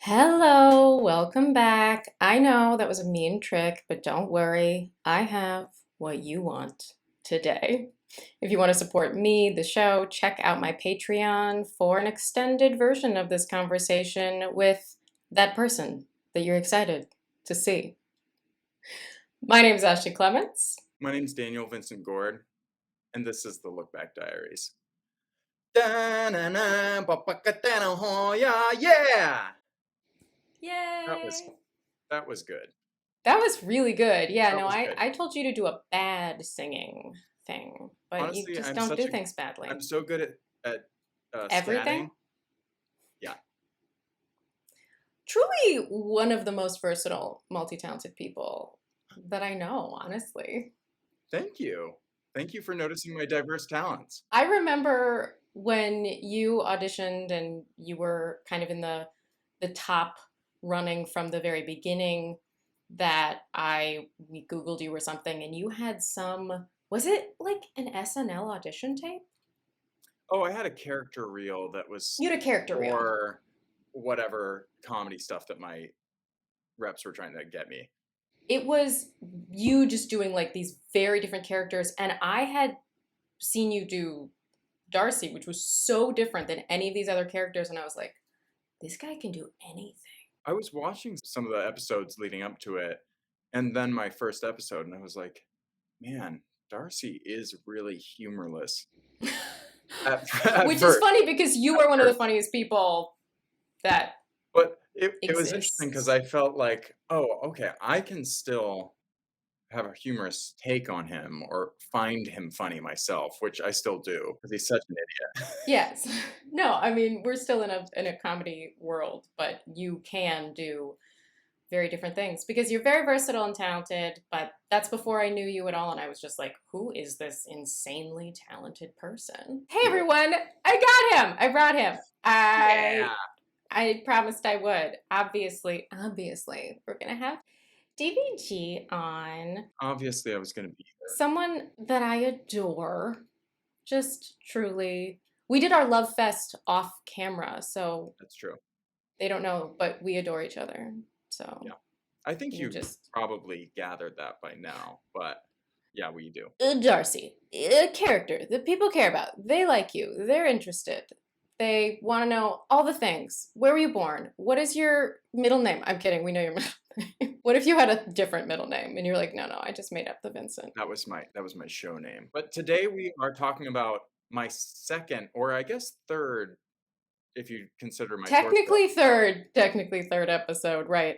Hello, welcome back. I know that was a mean trick, but don't worry. I have what you want today. If you want to support me, the show, check out my Patreon for an extended version of this conversation with that person that you're excited to see. My name is Ashley Clements. My name's Daniel Vincent Gordh, and this is the Look Back Diaries. Da-na-na, ba-ba-ka-da-na-ho-ya, yeah! That was Yay! that was good. That was really good. Yeah, That no, was I, good. I told you to do a bad singing thing, but you Honestly, just don't do things badly. I'm so good at Everything? scatting. Yeah. Truly one of the most versatile, multi-talented people that I know, honestly. Thank you. Thank you for noticing my diverse talents. I remember when you auditioned and you were kind of in the top running from the very beginning that we Googled you or something and you had some, was it like an SNL audition tape? Oh, I had a character reel that was You had a character reel. for whatever comedy stuff that my reps were trying to get me. It was you just doing like these very different characters and I had seen you do Darcy, which was so different than any of these other characters. And I was like, this guy can do anything. I was watching some of the episodes leading up to it, and then my first episode, and I was like, man, Darcy is really humorless at, at Which is first. funny because you At are one of the first. funniest people that But it was interesting because exists. I felt like, oh, okay, I can still have a humorous take on him or find him funny myself, which I still do because he's such an idiot. Yes. No, I mean, we're still in a comedy world, but you can do very different things because you're very versatile and talented, but that's before I knew you at all and I was just like, who is this insanely talented person? Hey Yeah. everyone, I got him. I brought him. Yeah. I promised I would. Obviously, we're going to have DVG on Obviously, I was going to be there. someone that I adore. Just truly. We did our love fest off camera, so That's true. they don't know, but we adore each other. So Yeah. I think you you've just probably gathered that by now, but yeah, we do. Darcy, a character that people care about. They like you. They're interested. They want to know all the things. Where were you born? What is your middle name? I'm kidding. We know your middle name. What if you had a different middle name and you're like, no, I just made up the Vincent. That was my show name. But today we are talking about my second, or I guess third, if you consider my torso Technically third episode, right?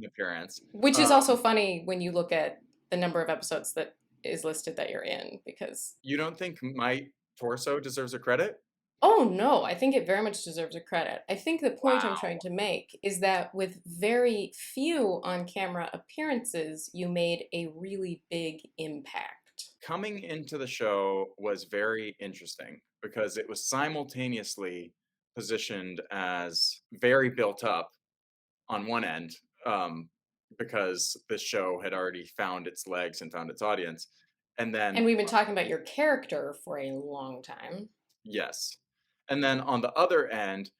appearance. Which is also Um, funny when you look at the number of episodes that is listed that you're in because you don't think my torso deserves a credit? oh no, I think it very much deserves a credit. I think the point I'm trying Wow. to make is that with very few on camera appearances, you made a really big impact. Coming into the show was very interesting because it was simultaneously positioned as very built up on one end, um, because the show had already found its legs and found its audience. And then, And we've been talking about your character for a long time. yes. And then on the other end,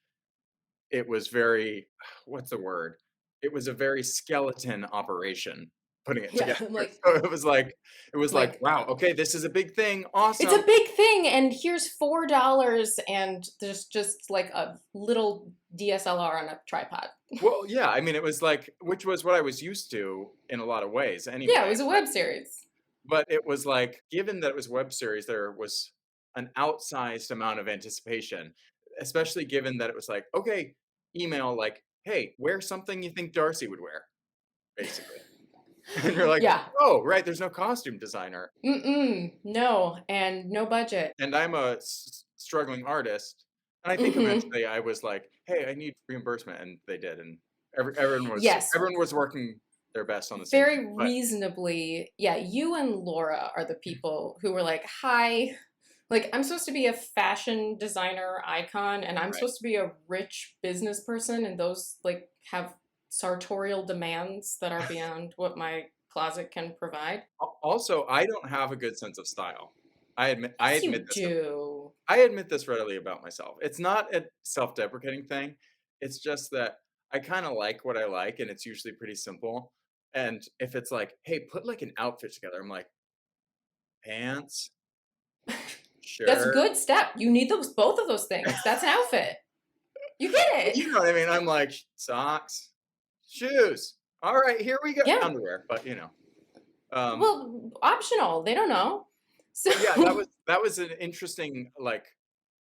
it was very, what's the word? It was a very skeleton operation putting it Yeah, together. I'm like, So it was like, like wow, okay, this is a big thing. it's a Awesome. big thing, and here's $4, and there's just like a little DSLR on a tripod. Well, yeah, I mean, it was like, which was what I was used to in a lot of ways Yeah, it anyway. was a web series. But it was like, given that it was a web series, there was an outsized amount of anticipation, especially given that it was like, okay, email like, hey, wear something you think Darcy would wear, basically. And you're like, Yeah. oh, right, there's no costume designer. Mm-mm. No, and no budget. And I'm a struggling artist. And I think Mm-hmm. eventually I was like, hey, I need reimbursement. And they did. And everyone was Yes, everyone was working their best on the same thing. very But reasonably. Yeah, you and Laura are the people who were like, hi. Like, I'm supposed to be a fashion designer icon, and I'm right. supposed to be a rich business person, and those, like, have sartorial demands that are beyond what my closet can provide. Also, I don't have a good sense of style. I admit I Yes, admit you this do. I admit this readily about myself. It's not a self-deprecating thing. It's just that I kind of like what I like, and it's usually pretty simple. And if it's like, hey, put like an outfit together, I'm like, pants, That's a shirt. good step. You need those both of those things. That's an outfit. You get Well, it. you know what I mean? I'm like, socks, shoes. All right, here we go. Yeah. Underwear, but um, Well, optional. They don't know. So but yeah, that was an interesting like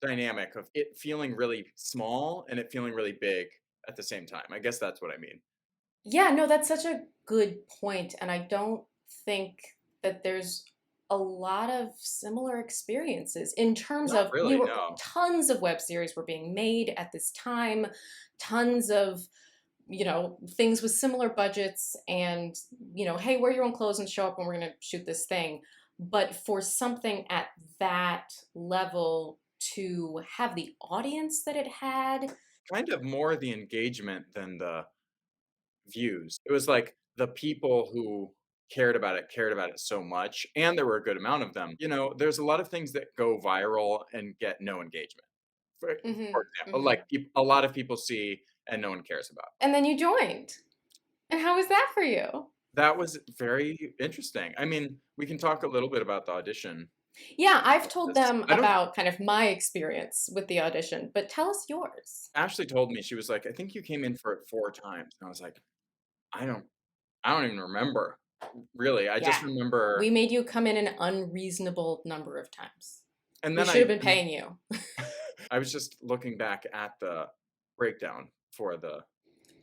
dynamic of it feeling really small and it feeling really big at the same time. I guess that's what I mean. yeah, no, that's such a good point, and I don't think that there's a lot of similar experiences in terms Not of we really, were no. tons of web series were being made at this time, tons of things with similar budgets and hey, wear your own clothes and show up when we're going to shoot this thing. But for something at that level to have the audience that it had. Kind of more the engagement than the views. It was like the people who cared about it so much, and there were a good amount of them. There's a lot of things that go viral and get no engagement. For Hmm. example, Hmm. like a lot of people see and no one cares about. And then you joined. And how was that for you? That was very interesting. I mean, we can talk a little bit about the audition Yeah, I've told process. them I don't about kind of my experience with the audition, but tell us yours. Ashley told me, she was like, "I think you came in for it 4 times." And I was like, "I don't I don't even remember, really." I just Yeah. remember. We made you come in an unreasonable number of times. And We then should have I been paying you. I was just looking back at the breakdown for the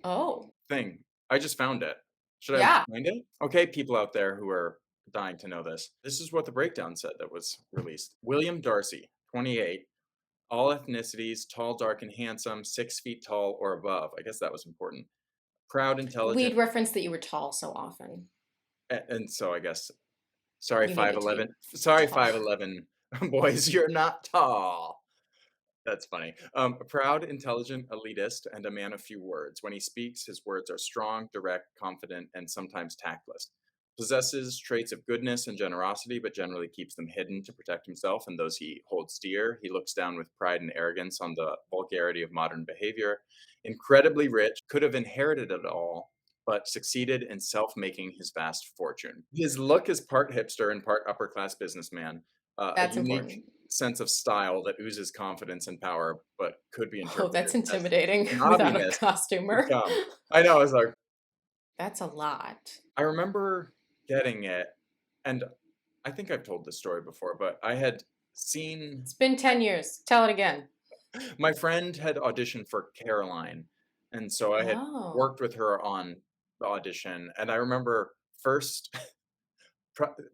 Oh, thing. I just found it. Should I yeah. find it? Okay, people out there who are dying to know this. This is what the breakdown said that was released. William Darcy, 28, all ethnicities, tall, dark, and handsome, 6 feet tall or above. I guess that was important. Proud, intelligent, We'd referenced that you were tall so often. and so I guess, sorry, You needed to 5'11. be Sorry, tall. 5'11 boys, you're not tall. That's funny. A proud, intelligent, elitist, and a man of few words. When he speaks, his words are strong, direct, confident, and sometimes tactless. Possesses traits of goodness and generosity, but generally keeps them hidden to protect himself and those he holds dear. He looks down with pride and arrogance on the vulgarity of modern behavior. Incredibly rich, could have inherited it all, but succeeded in self making his vast fortune. His look is part hipster and part upper class businessman, a That's unique important. sense of style that oozes confidence and power, but could be Oh, that's interpreted as intimidating without a snobbiness to costumer. come. I know, I was like, That's a lot. I remember getting it, and I think I've told this story before, but I had seen It's been 10 years. Tell it again. my friend had auditioned for Caroline, and so I had Oh. worked with her on the audition, and I remember first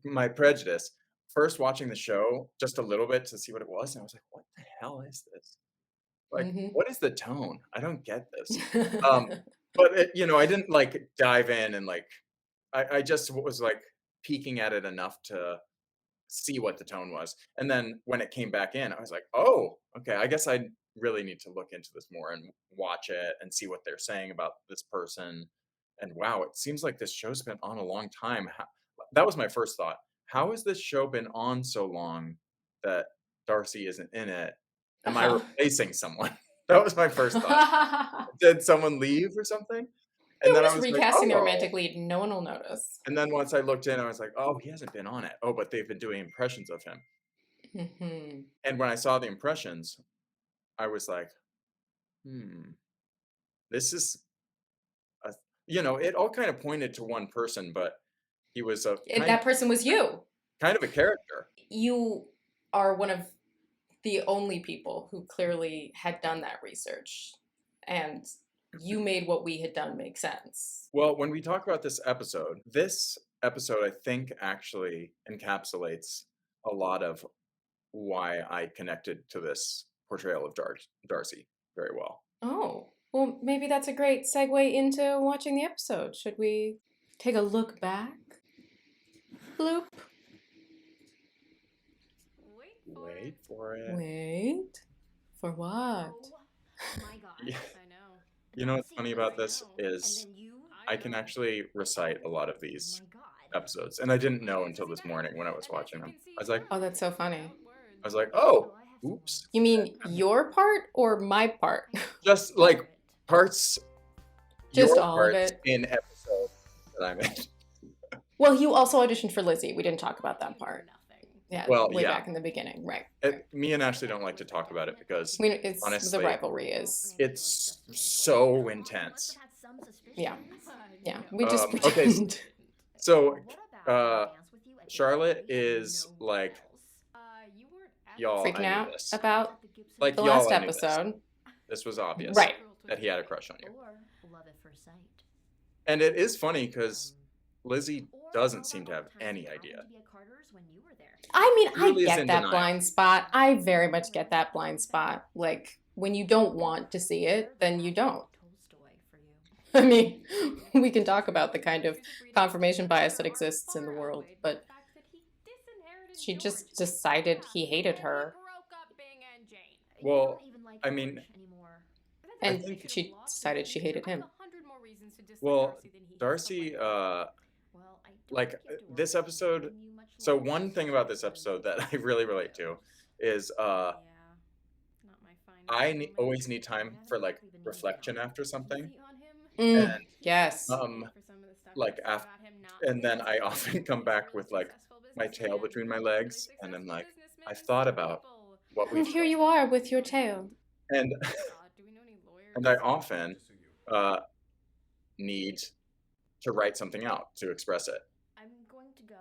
my prejudice, first watching the show just a little bit to see what it was, and I was like, "What the hell is this?" Like, Hmm. what is the tone? I don't get this. Um, but I didn't like dive in and like I just was like peeking at it enough to see what the tone was. And then when it came back in, I was like, "Oh, okay, I guess I really need to look into this more and watch it and see what they're saying about this person." And wow, it seems like this show's been on a long time. That was my first thought. How has this show been on so long that Darcy isn't in it? Am I Uh-huh. replacing someone? That was my first thought. Did someone leave or something? Yeah, And we're then I just was like, recasting the "Oh." romantic lead. No one will notice. And then once I looked in, I was like, "Oh, he hasn't been on it. Oh, but they've been doing impressions of him." Hmm. And when I saw the impressions, I was like, "Hmm, this is a," it all kind of pointed to one person, but he was a And that person was you. kind of a character. You are one of the only people who clearly had done that research. And you made what we had done make sense. Well, when we talk about this episode, I think actually encapsulates a lot of why I connected to this portrayal of Darcy very well. Oh, well, maybe that's a great segue into watching the episode. Should we take a look back? Bloop. Wait for it. Wait for it. Wait. For what? Oh my god. Yeah. I know. You know what's Darcy, funny you about I this know. And is then you. I can actually recite a lot of Oh these my god. episodes, and I didn't know Okay, until fuzzy this back. morning when I was And as watching you them. can see I was like, here, Oh, that's so funny. without I was words. like, So "Oh, I have some oops." words. You mean Okay. your part or my part? Wait Just for like it. parts Just your all of parts it. in episode that I'm in. Well, you also auditioned for Lizzie. We didn't talk about that You for part. nothing. Yeah, Well, way yeah. back in the beginning, right? Me and Ashley don't like to talk about it because It's the honestly, rivalry is it's so intense. yeah. Yeah. We just Okay, pretend. so Charlotte is like, y'all, Freaking I knew out this. about Like, the y'all, last I knew this. episode. This was obvious Right. that he had a crush on you. Or love at first sight. And it is funny because Lizzie doesn't seem to have any idea. I mean, She really I is get in that denial. blind spot. I very much get that blind spot. Like, when you don't want to see it, then you don't. I mean, we can talk about the kind of confirmation bias that exists in the world, but she just decided he hated her. Well, I mean, And she decided she hated him. well, Darcy, like this episode. So one thing about this episode that I really relate to is I always need time for like reflection after something. Mm, And yes. like after, and then I often come back with like my tail between my legs, and I'm like, I've thought about what And we've here you are with your tail. and and I often need to write something out to express it. I'm going to go.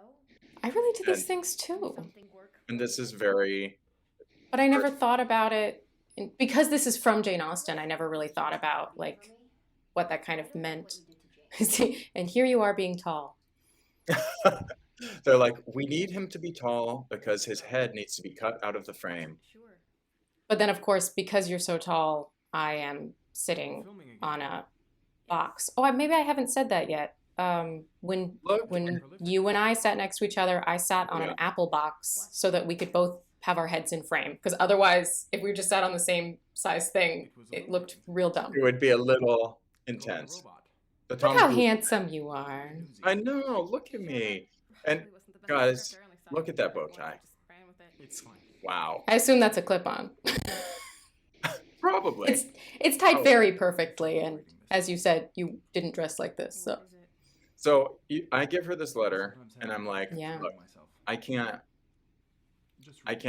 I really do these And- things too. And this is very But I never thought about it. Because this is from Jane Austen, I never really thought about like what that kind of meant. And here you are being tall. they're like, we need him to be tall because his head needs to be cut out of the frame. Sure. But then, of course, because you're so tall, I am sitting on a box. Oh, maybe I haven't said that yet. When Look, you and I sat next to each other, I sat on Yeah. an apple box so that we could both have our heads in frame. Because otherwise, if we just sat on the same size thing, it looked real dumb. it would be a little intense. The Look Tom how Cruise- handsome you are. I know, look at me. And guys, look at that bow tie. Wow. I assume that's a clip-on. Probably. It's tied Oh. very perfectly, and as you said, you didn't dress like this, so So I give her this letter, and I'm like, Yeah. look, I can't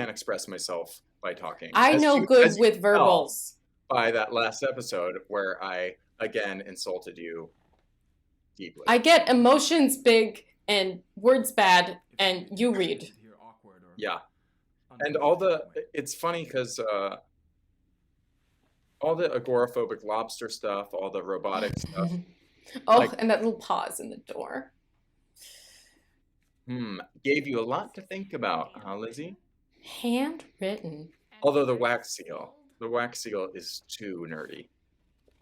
express myself by talking. I As know you- good as you with can tell verbals. by that last episode where I again insulted you deeply. I get emotions big and words bad, and you read. Yeah. And it's funny because all the agoraphobic lobster stuff, all the robotic stuff, Oh, Like- and that little pause in the door. gave you a lot to think about, huh, Lizzie? Handwritten. Although the wax seal is too nerdy.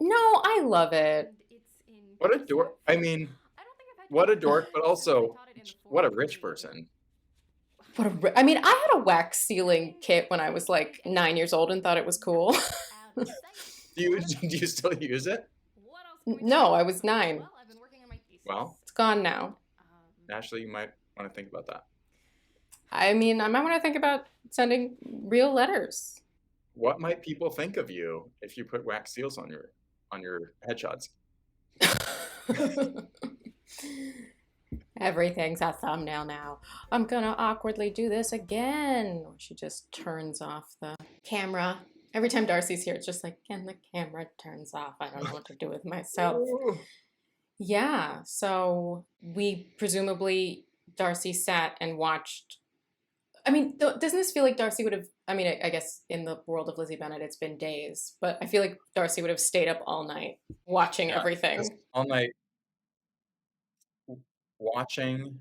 No, I love it. What a dork! I mean, what a dork, but also what a rich person. I mean, I had a wax sealing kit when I was like 9 years old and thought it was cool. Do you still use it? No, I was 9. Well, It's gone now. Ashley, you might want to think about that. I mean, I might want to think about sending real letters. What might people think of you if you put wax seals on your headshots? Everything's a thumbnail now. I'm gonna awkwardly do this again. She just turns off the camera. Every time Darcy's here, it's just like, and the camera turns off. I don't know what to do with myself. Ooh. Yeah, so we presumably, Darcy sat and watched. I mean, doesn't this feel like Darcy would have, I mean, I guess in the world of Lizzie Bennet, it's been days, but I feel like Darcy would have stayed up all night watching Yeah, everything. just all night watching,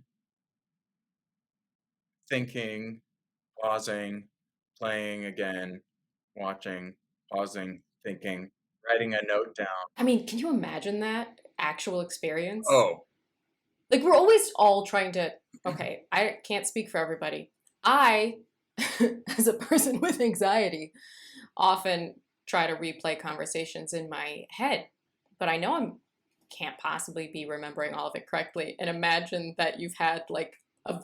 thinking, pausing, playing again, watching, pausing, thinking, writing a note down. I mean, can you imagine that actual experience? Oh, Like, we're always all trying to, okay, I can't speak for everybody. I, as a person with anxiety, often try to replay conversations in my head, but I know I can't possibly be remembering all of it correctly. And imagine that you've had like a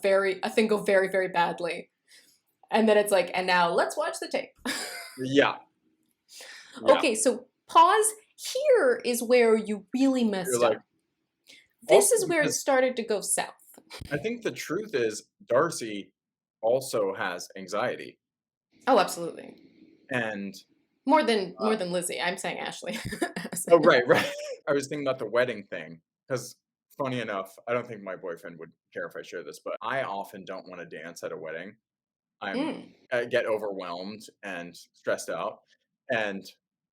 thing go very, very badly. And then it's like, and now let's watch the tape. yeah. Yeah. Okay, so pause Here is where you really You're messed like, up. This also is where it because started to go south. I think the truth is Darcy also has anxiety, Oh, absolutely. and More than Lizzie. I'm saying Ashley. oh, right, right. I was thinking about the wedding thing because, funny enough, I don't think my boyfriend would care if I share this, but I often don't want to dance at a wedding. Mm. I get overwhelmed and stressed out, and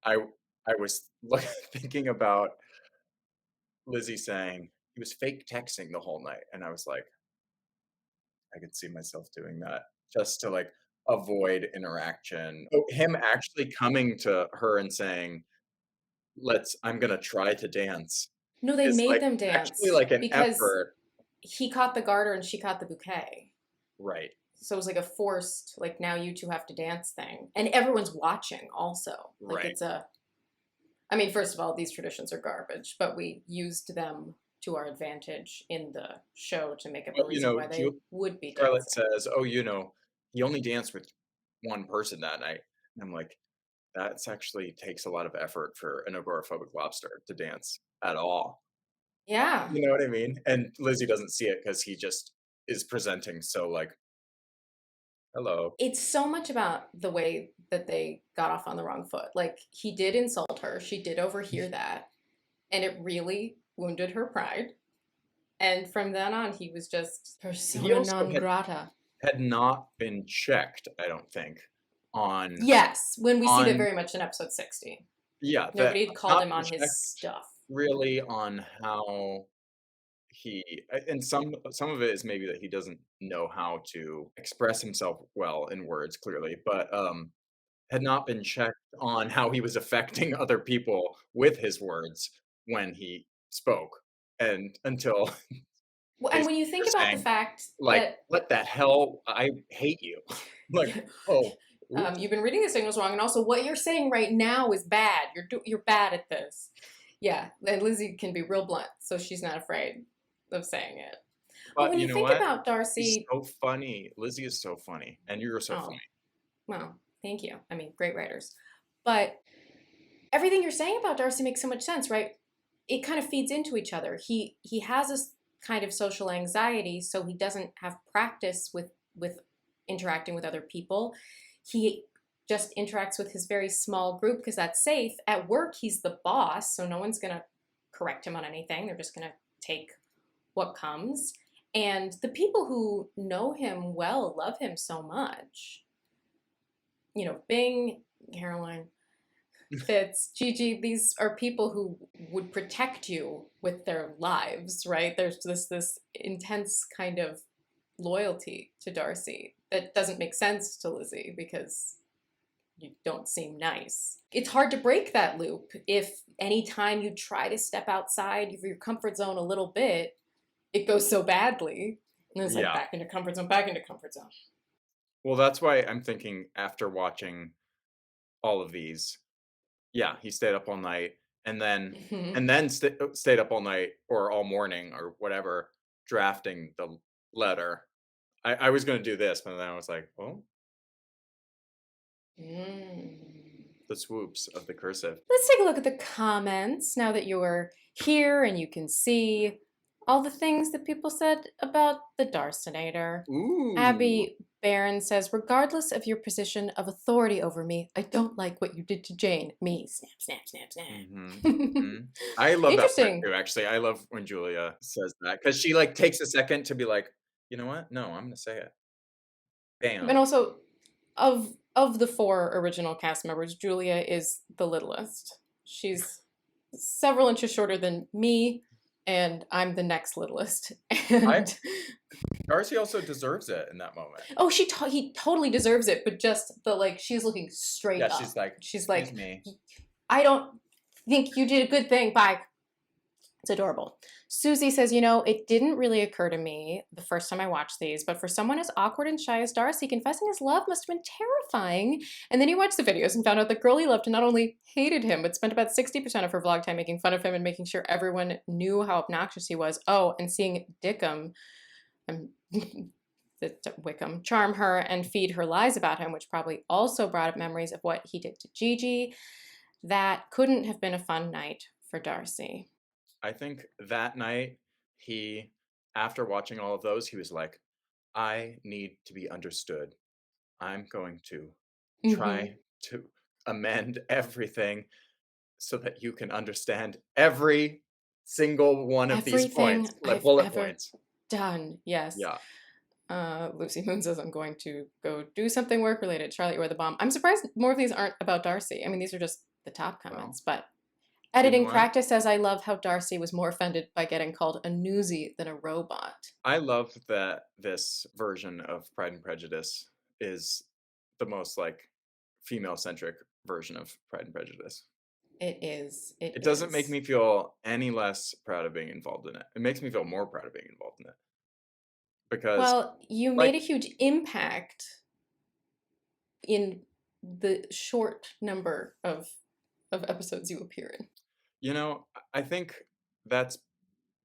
I I was thinking about Lizzie saying he was fake texting the whole night, and I was like, I could see myself doing that just to like avoid interaction. Oh, him actually coming to her and saying, I'm gonna try to dance No, they is made like them actually dance like an because effort. he caught the garter and she caught the bouquet. Right. So it was like a forced, like, now you two have to dance thing. And everyone's watching also. Like, Right. it's a, I mean, first of all, these traditions are garbage, but we used them to our advantage in the show to make up a But reason why they would be Charlotte dancing. says, "Oh, he only danced with one person that night." And I'm like, that's actually takes a lot of effort for an agoraphobic lobster to dance at all. Yeah. You know what I mean? And Lizzie doesn't see it because he just is presenting so like, "Hello." It's so much about the way that they got off on the wrong foot. Like, he did insult her, she did overhear that, and it really wounded her pride. And from then on, he was just He persona also non grata. had not been checked, I don't think, on Yes, when we see that on very much in episode 60. yeah, that Nobody had called not him been on his checked stuff. really on how and some of it is maybe that he doesn't know how to express himself well in words clearly, but, had not been checked on how he was affecting other people with his words when he spoke, and until Well, and when basically you think you're about the saying, fact like, that "What the hell? I hate you." Like, "Oh, oops." you've been reading the signals wrong, and also what you're saying right now is bad. You're bad at this. Yeah, and Lizzie can be real blunt, so she's not afraid of saying it. But But when you you know think what? about She's Darcy, so funny. Lizzie is so funny, and you're so oh, funny. well, thank you. I mean, great writers. But everything you're saying about Darcy makes so much sense, right? It kind of feeds into each other. He has this kind of social anxiety, so he doesn't have practice with interacting with other people. He just interacts with his very small group because that's safe. At work, he's the boss, so no one's gonna correct him on anything. They're just gonna take what comes. And the people who know him well love him so much. You know, Bing, Caroline, Fitz, Gigi, these are people who would protect you with their lives, right? There's this intense kind of loyalty to Darcy that doesn't make sense to Lizzie because you don't seem nice. It's hard to break that loop if anytime you try to step outside of your comfort zone a little bit, it goes so badly. And it's like Yeah. back into comfort zone, back into comfort zone. Well, that's why I'm thinking after watching all of these, yeah, he stayed up all night and then Mhm. stayed up all night or all morning or whatever drafting the letter. I was gonna do this, but then I was like, "Oh, Mm. the swoops of the cursive." Let's take a look at the comments now that you're here and you can see all the things that people said about the Darcinator. Ooh. Abby Barron says, regardless of your position of authority over me, I don't like what you did to Jane. Me, snap, snap, snap, Mhm, snap. mhm. I love that part Interesting. too, actually. I love when Julia says that because she, like, takes a second to be like, "You know what? No, I'm gonna say it." And Bam. also, of the four original cast members, Julia is the littlest. She's several inches shorter than me, and I'm the next littlest. I And Darcy also deserves it in that moment. oh, he totally deserves it, but just the like she's looking straight Yeah, she's up. like, She's "Excuse like, me." I don't think you did a good thing. Bye. It's adorable. Susie says, you know, it didn't really occur to me the first time I watched these, but for someone as awkward and shy as Darcy, confessing his love must have been terrifying. And then he watched the videos and found out the girl he loved not only hated him, but spent about 60% of her vlog time making fun of him and making sure everyone knew how obnoxious he was. Oh, and seeing Dickham, um, Wickham, charm her and feed her lies about him, which probably also brought up memories of what he did to Gigi. that couldn't have been a fun night for Darcy. I think that night, he, after watching all of those, he was like, I need to be understood. I'm going to Hmm. try to amend everything so that you can understand every single one of these Everything points, like I've bullet ever points. done, yes. Yeah. Lucy Moon says I'm going to go do something work related. Charlie or the bomb. I'm surprised more of these aren't about Darcy. I mean, these are just the top Well, comments. But you know editing what? practice says I love how Darcy was more offended by getting called a newsie than a robot. I love that this version of Pride and Prejudice is the most like female centric version of Pride and Prejudice. It is. It It doesn't make is. me feel any less proud of being involved in it. It makes me feel more proud of being involved in it because, Well, you like, made a huge impact in the short number of episodes you appear in. I think that's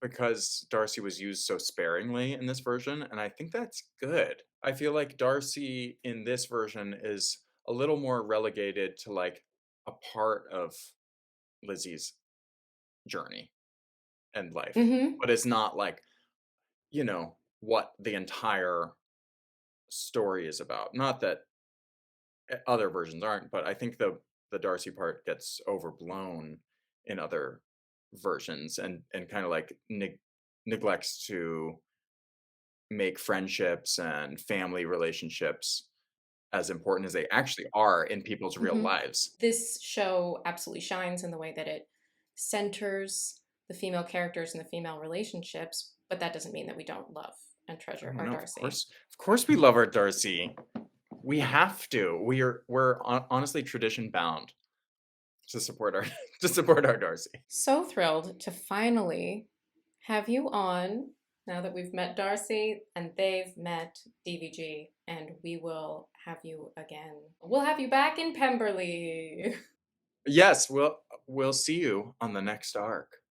because Darcy was used so sparingly in this version, and I think that's good. I feel like Darcy in this version is a little more relegated to like a part of Lizzie's journey and life, Mm-hmm. but it's not like, what the entire story is about. Not that other versions aren't, but I think the Darcy part gets overblown in other versions and kind of like neglects to make friendships and family relationships as important as they actually are in people's real Mm-hmm. lives. This show absolutely shines in the way that it centers the female characters and the female relationships, but that doesn't mean that we don't love and treasure Oh our no, Darcy. of course we love our Darcy. We have to. We're honestly tradition bound to support our to support our Darcy. So thrilled to finally have you on now that we've met Darcy and they've met DVG, and we will have you again. We'll have you back in Pemberley. Yes, we'll see you on the next arc.